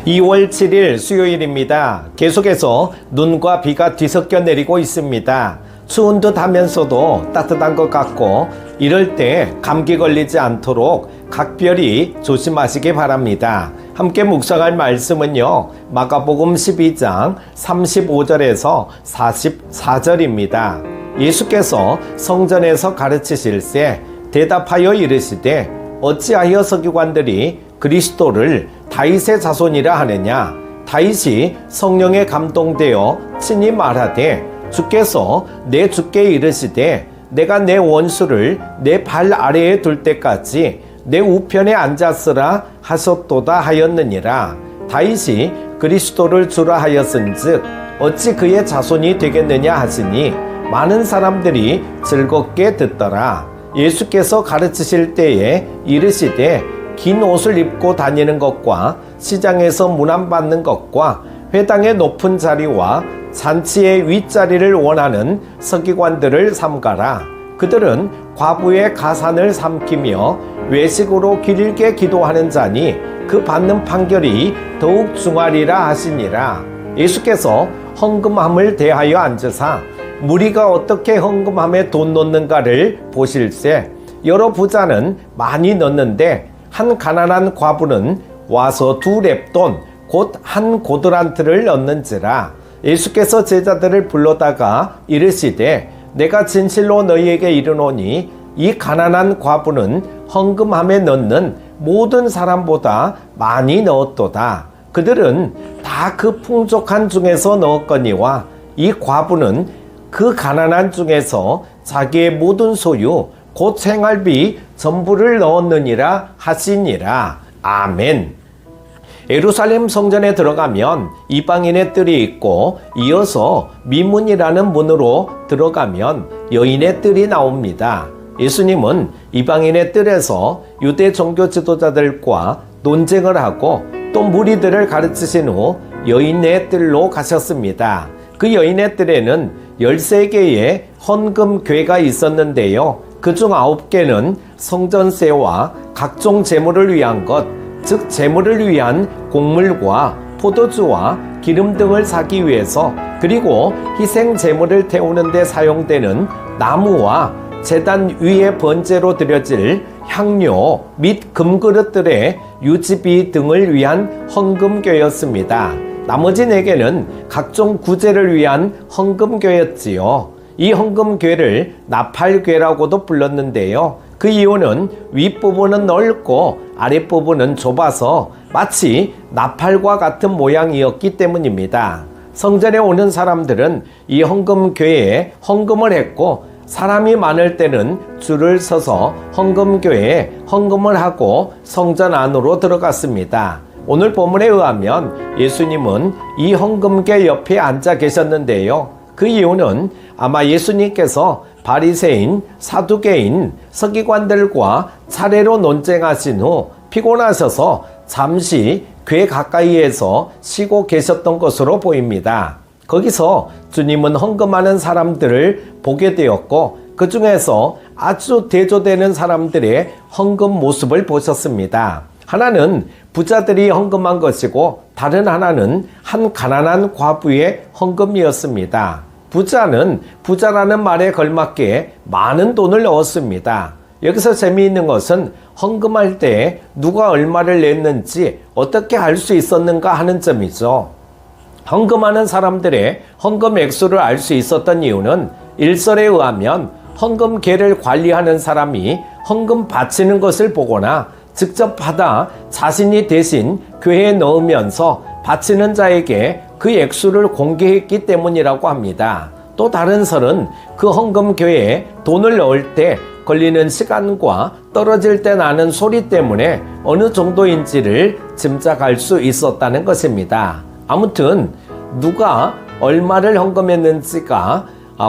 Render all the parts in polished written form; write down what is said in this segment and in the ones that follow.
2월 7일 수요일입니다. 계속해서 눈과 비가 뒤섞여 내리고 있습니다. 추운 듯 하면서도 따뜻한 것 같고 이럴 때 감기 걸리지 않도록 각별히 조심하시기 바랍니다. 함께 묵상할 말씀은요, 마가복음 12장 35절에서 44절입니다. 예수께서 성전에서 가르치실세 대답하여 이르시되 어찌하여 서기관들이 그리스도를 다윗의 자손이라 하느냐. 다윗이 성령에 감동되어 친히 말하되 주께서 내 주께 이르시되 내가 내 원수를 내 발 아래에 둘 때까지 내 우편에 앉았으라 하셨도다 하였느니라. 다윗이 그리스도를 주라 하였은즉 어찌 그의 자손이 되겠느냐 하시니 많은 사람들이 즐겁게 듣더라. 예수께서 가르치실 때에 이르시되 긴 옷을 입고 다니는 것과 시장에서 문안받는 것과 회당의 높은 자리와 잔치의 윗자리를 원하는 서기관들을 삼가라. 그들은 과부의 가산을 삼키며 외식으로 길게 기도하는 자니 그 받는 판결이 더욱 중하리라 하시니라. 예수께서 헌금함을 대하여 앉으사 무리가 어떻게 헌금함에 돈 넣는가를 보실세 여러 부자는 많이 넣는데 한 가난한 과부는 와서 2렙돈 곧 한 고드란트를 넣는지라. 예수께서 제자들을 불러다가 이르시되 내가 진실로 너희에게 이르노니 이 가난한 과부는 헌금함에 넣는 모든 사람보다 많이 넣었도다. 그들은 다 그 풍족한 중에서 넣었거니와 이 과부는 그 가난한 중에서 자기의 모든 소유 곧 생활비 전부를 넣었느니라 하시니라. 아멘. 예루살렘 성전에 들어가면 이방인의 뜰이 있고 이어서 미문이라는 문으로 들어가면 여인의 뜰이 나옵니다. 예수님은 이방인의 뜰에서 유대 종교 지도자들과 논쟁을 하고 또 무리들을 가르치신 후 여인의 뜰로 가셨습니다. 그 여인의 뜰에는 13개의 헌금궤가 있었는데요. 그중 9개는 성전세와 각종 제물을 위한 것, 즉 제물을 위한 곡물과 포도주와 기름 등을 사기 위해서, 그리고 희생 제물을 태우는 데 사용되는 나무와 제단 위에 번제로 드려질 향료 및 금그릇들의 유지비 등을 위한 헌금궤였습니다. 나머지 4개는 각종 구제를 위한 헌금궤였지요. 이 헌금궤를 나팔궤라고도 불렀는데요. 그 이유는 윗부분은 넓고 아랫부분은 좁아서 마치 나팔과 같은 모양이었기 때문입니다. 성전에 오는 사람들은 이 헌금궤에 헌금을 했고 사람이 많을 때는 줄을 서서 헌금궤에 헌금을 하고 성전 안으로 들어갔습니다. 오늘 본문에 의하면 예수님은 이 헌금궤 옆에 앉아 계셨는데요. 그 이유는 아마 예수님께서 바리새인, 사두개인, 서기관들과 차례로 논쟁하신 후 피곤하셔서 잠시 궤 가까이에서 쉬고 계셨던 것으로 보입니다. 거기서 주님은 헌금하는 사람들을 보게 되었고 그 중에서 아주 대조되는 사람들의 헌금 모습을 보셨습니다. 하나는 부자들이 헌금한 것이고 다른 하나는 한 가난한 과부의 헌금이었습니다. 부자는 부자라는 말에 걸맞게 많은 돈을 넣었습니다. 여기서 재미있는 것은 헌금할 때 누가 얼마를 냈는지 어떻게 알 수 있었는가 하는 점이죠. 헌금하는 사람들의 헌금 액수를 알 수 있었던 이유는 일설에 의하면 헌금궤를 관리하는 사람이 헌금 바치는 것을 보거나 직접 받아 자신이 대신 궤에 넣으면서 바치는 자에게 그 액수를 공개했기 때문이라고 합니다. 또 다른 설은 그 헌금궤에 돈을 넣을 때 걸리는 시간과 떨어질 때 나는 소리 때문에 어느 정도인지를 짐작할 수 있었다는 것입니다. 아무튼 누가 얼마를 헌금했는지가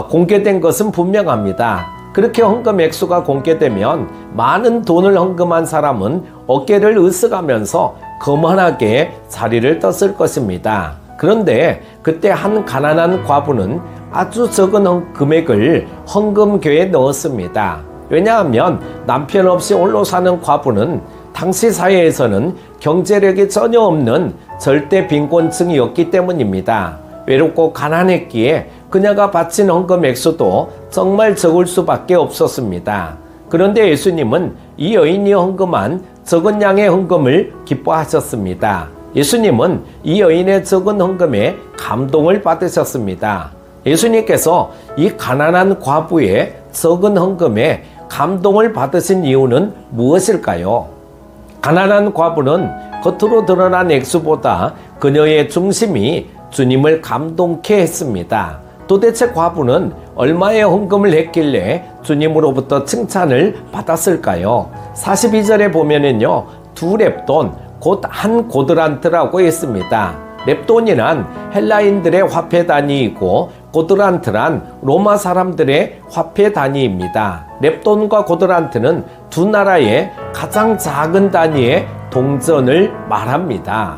공개된 것은 분명합니다. 그렇게 헌금 액수가 공개되면 많은 돈을 헌금한 사람은 어깨를 으쓱하면서 거만하게 자리를 떴을 것입니다. 그런데 그때 한 가난한 과부는 아주 적은 금액을 헌금궤에 넣었습니다. 왜냐하면 남편 없이 홀로 사는 과부는 당시 사회에서는 경제력이 전혀 없는 절대 빈곤층이었기 때문입니다. 외롭고 가난했기에 그녀가 바친 헌금 액수도 정말 적을 수밖에 없었습니다. 그런데 예수님은 이 여인이 헌금한 적은 양의 헌금을 기뻐하셨습니다. 예수님은 이 여인의 적은 헌금에 감동을 받으셨습니다. 예수님께서 이 가난한 과부의 적은 헌금에 감동을 받으신 이유는 무엇일까요? 가난한 과부는 겉으로 드러난 액수보다 그녀의 중심이 주님을 감동케 했습니다. 도대체 과부는 얼마의 헌금을 했길래 주님으로부터 칭찬을 받았을까요? 42절에 보면은요, 2렙돈, 곧 한 고드란트라고 했습니다. 렙돈이란 헬라인들의 화폐 단위이고 고드란트란 로마 사람들의 화폐 단위입니다. 렙돈과 고드란트는 두 나라의 가장 작은 단위의 동전을 말합니다.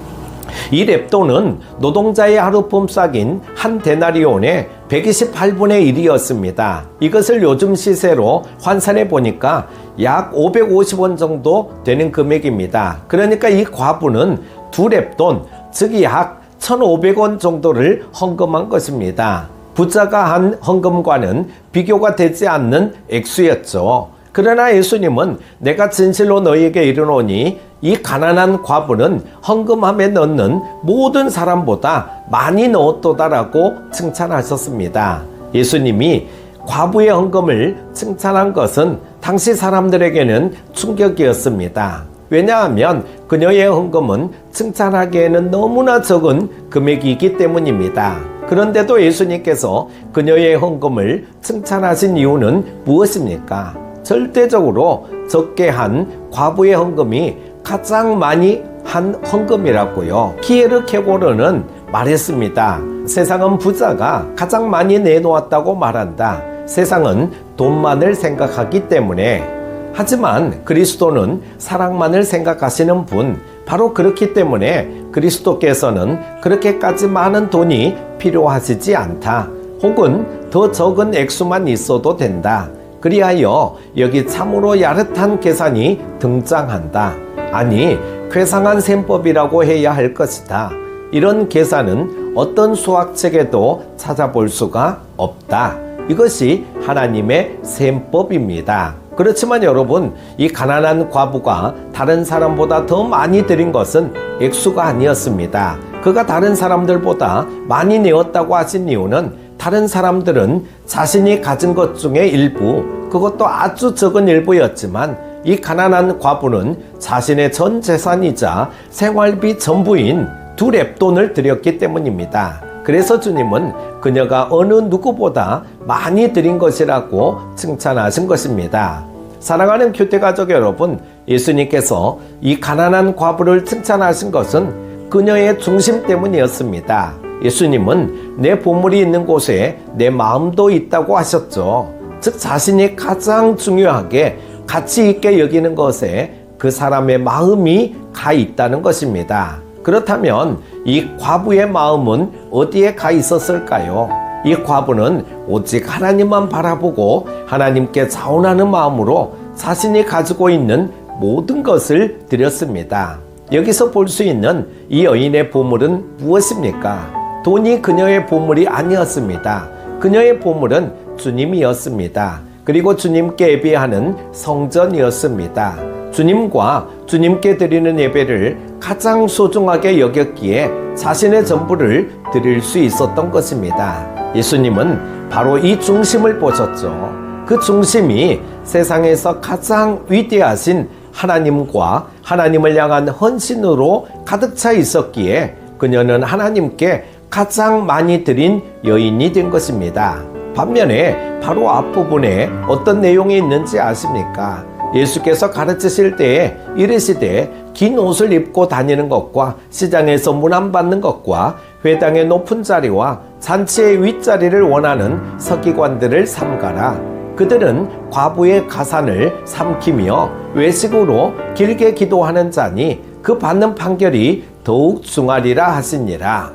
이 렙돈은 노동자의 하루 품삯인 한 데나리온의 128분의 1이었습니다. 이것을 요즘 시세로 환산해 보니까 약 550원 정도 되는 금액입니다. 그러니까 이 과부는 2렙돈, 즉 약 1,500원 정도를 헌금한 것입니다. 부자가 한 헌금과는 비교가 되지 않는 액수였죠. 그러나 예수님은 내가 진실로 너희에게 이르노니 이 가난한 과부는 헌금함에 넣는 모든 사람보다 많이 넣었도다라고 칭찬하셨습니다. 예수님이 과부의 헌금을 칭찬한 것은 당시 사람들에게는 충격이었습니다. 왜냐하면 그녀의 헌금은 칭찬하기에는 너무나 적은 금액이기 때문입니다. 그런데도 예수님께서 그녀의 헌금을 칭찬하신 이유는 무엇입니까? 절대적으로 적게 한 과부의 헌금이 가장 많이 한 헌금이라고요. 키에르 케고르는 말했습니다. 세상은 부자가 가장 많이 내놓았다고 말한다. 세상은 돈만을 생각하기 때문에. 하지만 그리스도는 사랑만을 생각하시는 분, 바로 그렇기 때문에 그리스도께서는 그렇게까지 많은 돈이 필요하시지 않다. 혹은 더 적은 액수만 있어도 된다. 그리하여 여기 참으로 야릇한 계산이 등장한다. 아니, 괴상한 셈법이라고 해야 할 것이다. 이런 계산은 어떤 수학책에도 찾아볼 수가 없다. 이것이 하나님의 셈법입니다. 그렇지만 여러분, 이 가난한 과부가 다른 사람보다 더 많이 드린 것은 액수가 아니었습니다. 그가 다른 사람들보다 많이 내었다고 하신 이유는 다른 사람들은 자신이 가진 것 중에 일부, 그것도 아주 적은 일부였지만 이 가난한 과부는 자신의 전 재산이자 생활비 전부인 2렙돈을 드렸기 때문입니다. 그래서 주님은 그녀가 어느 누구보다 많이 드린 것이라고 칭찬하신 것입니다. 사랑하는 교태가족 여러분, 예수님께서 이 가난한 과부를 칭찬하신 것은 그녀의 중심 때문이었습니다. 예수님은 내 보물이 있는 곳에 내 마음도 있다고 하셨죠. 즉 자신이 가장 중요하게 가치 있게 여기는 것에 그 사람의 마음이 가 있다는 것입니다. 그렇다면 이 과부의 마음은 어디에 가 있었을까요? 이 과부는 오직 하나님만 바라보고 하나님께 자원하는 마음으로 자신이 가지고 있는 모든 것을 드렸습니다. 여기서 볼 수 있는 이 여인의 보물은 무엇입니까? 돈이 그녀의 보물이 아니었습니다. 그녀의 보물은 주님이었습니다. 그리고 주님께 예배하는 성전이었습니다. 주님과 주님께 드리는 예배를 가장 소중하게 여겼기에 자신의 전부를 드릴 수 있었던 것입니다. 예수님은 바로 이 중심을 보셨죠. 그 중심이 세상에서 가장 위대하신 하나님과 하나님을 향한 헌신으로 가득 차 있었기에 그녀는 하나님께 가장 많이 드린 여인이 된 것입니다. 반면에 바로 앞부분에 어떤 내용이 있는지 아십니까? 예수께서 가르치실 때에 이르시되 긴 옷을 입고 다니는 것과 시장에서 문안받는 것과 회당의 높은 자리와 잔치의 윗자리를 원하는 서기관들을 삼가라. 그들은 과부의 가산을 삼키며 외식으로 길게 기도하는 자니 그 받는 판결이 더욱 중하리라 하시니라.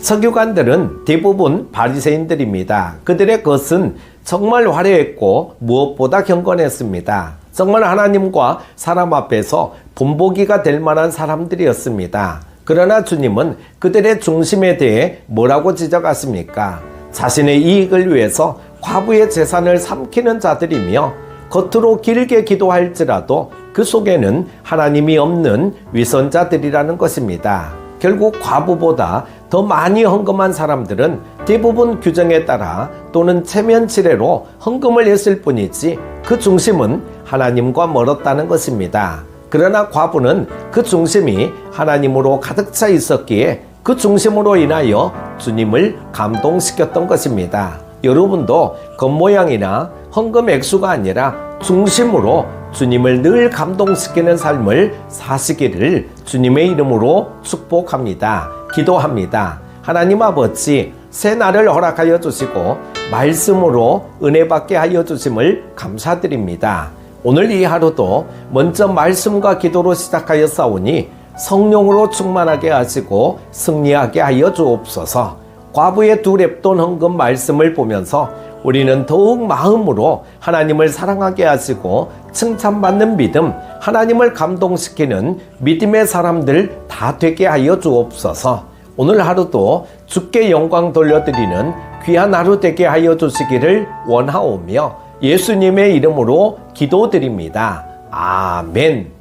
서기관들은 대부분 바리새인들입니다. 그들의 것은 정말 화려했고 무엇보다 경건했습니다. 정말 하나님과 사람 앞에서 본보기가 될 만한 사람들이었습니다. 그러나 주님은 그들의 중심에 대해 뭐라고 지적하십니까? 자신의 이익을 위해서 과부의 재산을 삼키는 자들이며 겉으로 길게 기도할지라도 그 속에는 하나님이 없는 위선자들이라는 것입니다. 결국 과부보다 더 많이 헌금한 사람들은 대부분 규정에 따라 또는 체면치레로 헌금을 했을 뿐이지 그 중심은 하나님과 멀었다는 것입니다. 그러나 과부는 그 중심이 하나님으로 가득 차 있었기에 그 중심으로 인하여 주님을 감동시켰던 것입니다. 여러분도 겉모양이나 헌금 액수가 아니라 중심으로 주님을 늘 감동시키는 삶을 사시기를 주님의 이름으로 축복합니다. 기도합니다. 하나님 아버지, 새 날을 허락하여 주시고 말씀으로 은혜 받게 하여 주심을 감사드립니다. 오늘 이 하루도 먼저 말씀과 기도로 시작하여 싸우니 성령으로 충만하게 하시고 승리하게 하여 주옵소서. 과부의 2렙돈 헌금 말씀을 보면서 우리는 더욱 마음으로 하나님을 사랑하게 하시고 칭찬받는 믿음, 하나님을 감동시키는 믿음의 사람들 다 되게 하여 주옵소서. 오늘 하루도 주께 영광 돌려드리는 귀한 하루 되게 하여 주시기를 원하오며 예수님의 이름으로 기도드립니다. 아멘.